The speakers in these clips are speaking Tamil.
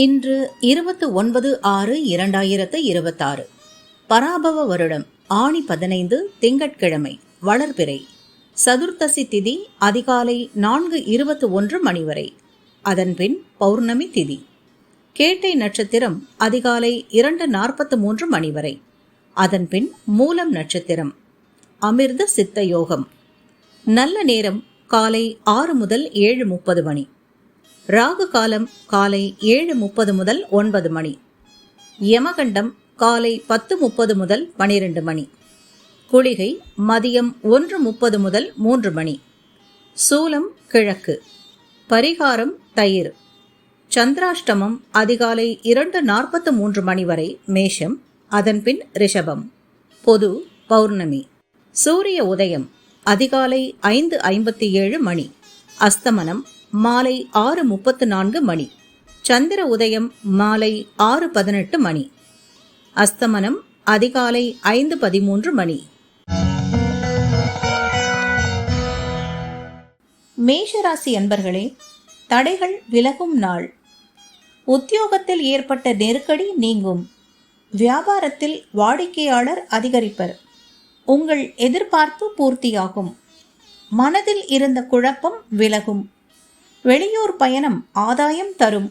இன்று 29/6/2026 பராபவ வருடம் ஆணி 15 திங்கட்கிழமை வளர்பிறை. சதுர்த்தசி திதி அதிகாலை 4:21 மணி வரை. அதன்பின் பௌர்ணமி திதி. கேட்டை நட்சத்திரம் அதிகாலை 2:43 மணி வரை. அதன்பின் மூலம் நட்சத்திரம். அமிர்த சித்த யோகம். நல்ல நேரம் காலை 6 முதல் 7:30 மணி. ராகு காலம் காலை 7:30 முதல் 9 மணி. யமகண்டம் காலை 10:30 முதல் 12 மணி. குளிகை மதியம் 1:30 முதல் 3 மணி. சூலம் கிழக்கு. பரிகாரம் தயிர். சந்திராஷ்டமம் அதிகாலை 2:43 மணி வரை மேஷம், அதன்பின் ரிஷபம். பொது பௌர்ணமி. சூரிய உதயம் அதிகாலை 5:57 மணி. அஸ்தமனம் மாலை 6:34 மணி. சந்திர உதயம் மாலை 6:18 மணி. அஸ்தமனம் அதிகாலை 5:13 மணி. மேஷராசி அன்பர்களே, தடைகள் விலகும் நாள். உத்தியோகத்தில் ஏற்பட்ட நெருக்கடி நீங்கும். வியாபாரத்தில் வாடிக்கையாளர் அதிகரிப்பர். உங்கள் எதிர்பார்ப்பு பூர்த்தியாகும். மனதில் இருந்த குழப்பம் விலகும். வெளியூர் பயணம் ஆதாயம் தரும்.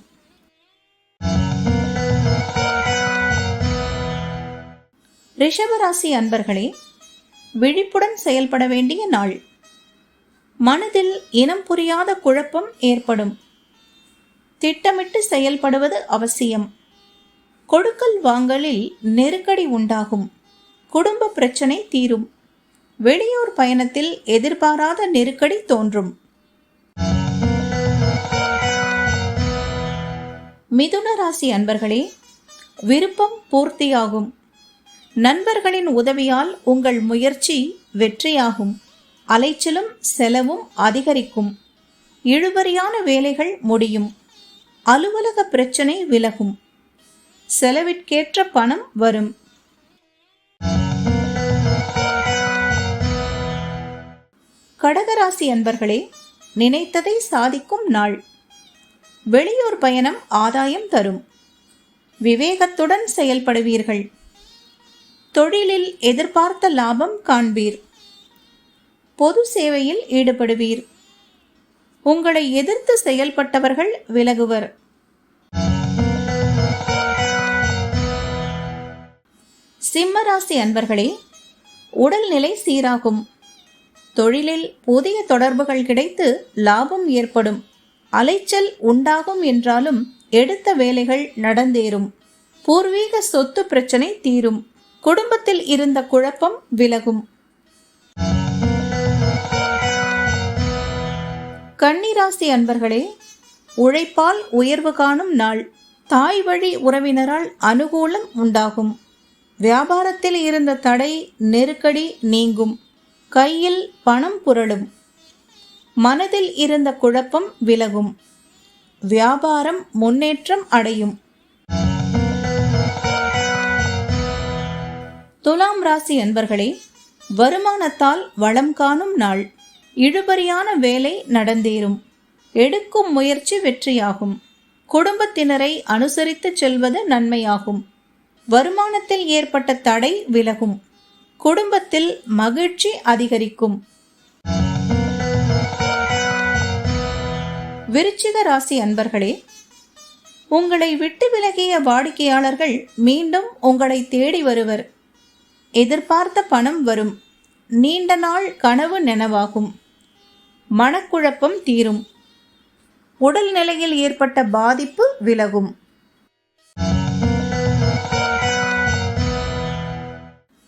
ரிஷபராசி அன்பர்களே, விழிப்புடன் செயல்பட வேண்டிய நாள். மனதில் இனம் புரியாத குழப்பம் ஏற்படும். திட்டமிட்டு செயல்படுவது அவசியம். கொடுக்கல் வாங்கலில் நெருக்கடி உண்டாகும். குடும்ப பிரச்சனை தீரும். வெளியூர் பயணத்தில் எதிர்பாராத நெருக்கடி தோன்றும். மிதுன ராசி அன்பர்களே, விருப்பம் பூர்த்தியாகும். நண்பர்களின் உதவியால் உங்கள் முயற்சி வெற்றியாகும். அலைச்சலும் செலவும் அதிகரிக்கும். இழுபறியான வேலைகள் முடியும். அலுவலக பிரச்சனை விலகும். செலவிற்கேற்ற பணம் வரும். கடகராசி அன்பர்களே, நினைத்ததை சாதிக்கும் நாள். வெளியூர் பயணம் ஆதாயம் தரும். விவேகத்துடன் செயல்படுவீர்கள். தொழிலில் எதிர்பார்த்த லாபம் காண்பீர். பொது சேவையில் ஈடுபடுவீர். உங்களை எதிர்த்து செயல்பட்டவர்கள் விலகுவர். சிம்மராசி அன்பர்களே, உடல்நிலை சீராகும். தொழிலில் புதிய தொடர்புகள் கிடைத்து லாபம் ஏற்படும். அலைச்சல் உண்டாகும் என்றாலும் எடுத்த வேலைகள் நடந்தேறும். பூர்வீக சொத்து பிரச்சனை தீரும். குடும்பத்தில் இருந்த குழப்பம் விலகும். கன்னிராசி அன்பர்களே, உழைப்பால் உயர்வு காணும் நாள். தாய் வழி உறவினரால் அனுகூலம் உண்டாகும். வியாபாரத்தில் இருந்த தடை நெருக்கடி நீங்கும். கையில் பணம் புரளும். மனதில் இருந்த குழப்பம் விலகும். வியாபாரம் முன்னேற்றம் அடையும். துலாம் ராசி அன்பர்களே, வருமானத்தால் வளம் காணும் நாள். இழுபறியான வேலை நடந்தேறும். எடுக்கும் முயற்சி வெற்றியாகும். குடும்பத்தினரை அனுசரித்து செல்வது நன்மையாகும். வருமானத்தில் ஏற்பட்ட தடை விலகும். குடும்பத்தில் மகிழ்ச்சி அதிகரிக்கும். விருச்சிக ராசி அன்பர்களே, உங்களை விட்டு விலகிய வாடிக்கையாளர்கள் மீண்டும் உங்களை தேடி வருவர். எதிர்பார்த்த பணம் வரும். நீண்ட நாள் கனவு நனவாகும். மனக்குழப்பம் தீரும். உடல் நிலையில் ஏற்பட்ட பாதிப்பு விலகும்.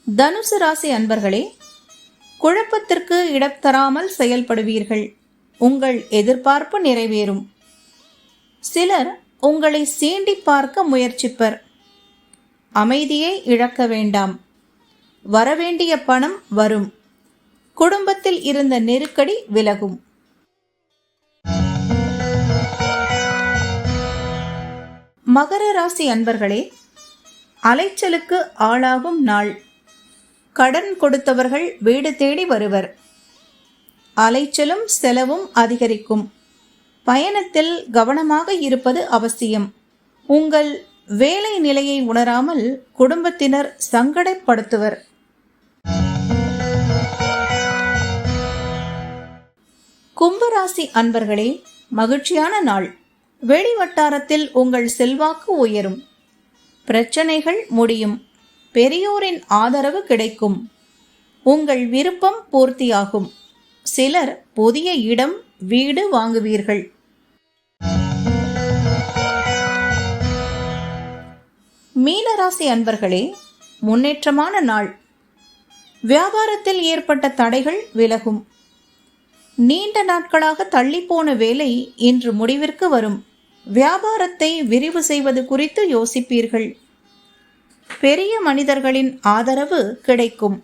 தனுசு ராசி அன்பர்களே, குழப்பத்திற்கு இடம் தராமல் செயல்படுவீர்கள். உங்கள் எதிர்பார்ப்பு நிறைவேறும். சிலர் உங்களை சீண்டி பார்க்க முயற்சிப்பர். அமைதியை இழக்க வேண்டாம். வரவேண்டிய பணம் வரும். குடும்பத்தில் இருந்த நெருக்கடி விலகும். மகர ராசி அன்பர்களே, அலைச்சலுக்கு ஆளாகும் நாள். கடன் கொடுத்தவர்கள் வீடு தேடி வருவர். அலைச்சலும் செலவும் அதிகரிக்கும். பயணத்தில் கவனமாக இருப்பது அவசியம். உங்கள் வேலை நிலையை உணராமல் குடும்பத்தினர் சங்கடப்படுத்துவர். கும்பராசி அன்பர்களே, மகிழ்ச்சியான நாள். வெளி வட்டாரத்தில் உங்கள் செல்வாக்கு உயரும். பிரச்சனைகள் முடியும். பெரியோரின் ஆதரவு கிடைக்கும். உங்கள் விருப்பம் பூர்த்தியாகும். சிலர் புதிய இடம், வீடு வாங்குவீர்கள். மீனராசி அன்பர்களே, முன்னேற்றமான நாள். வியாபாரத்தில் ஏற்பட்ட தடைகள் விலகும். நீண்ட நாட்களாக தள்ளிப்போன வேலை இன்று முடிவிற்கு வரும். வியாபாரத்தை விரிவு செய்வது குறித்து யோசிப்பீர்கள். பெரிய மனிதர்களின் ஆதரவு கிடைக்கும்.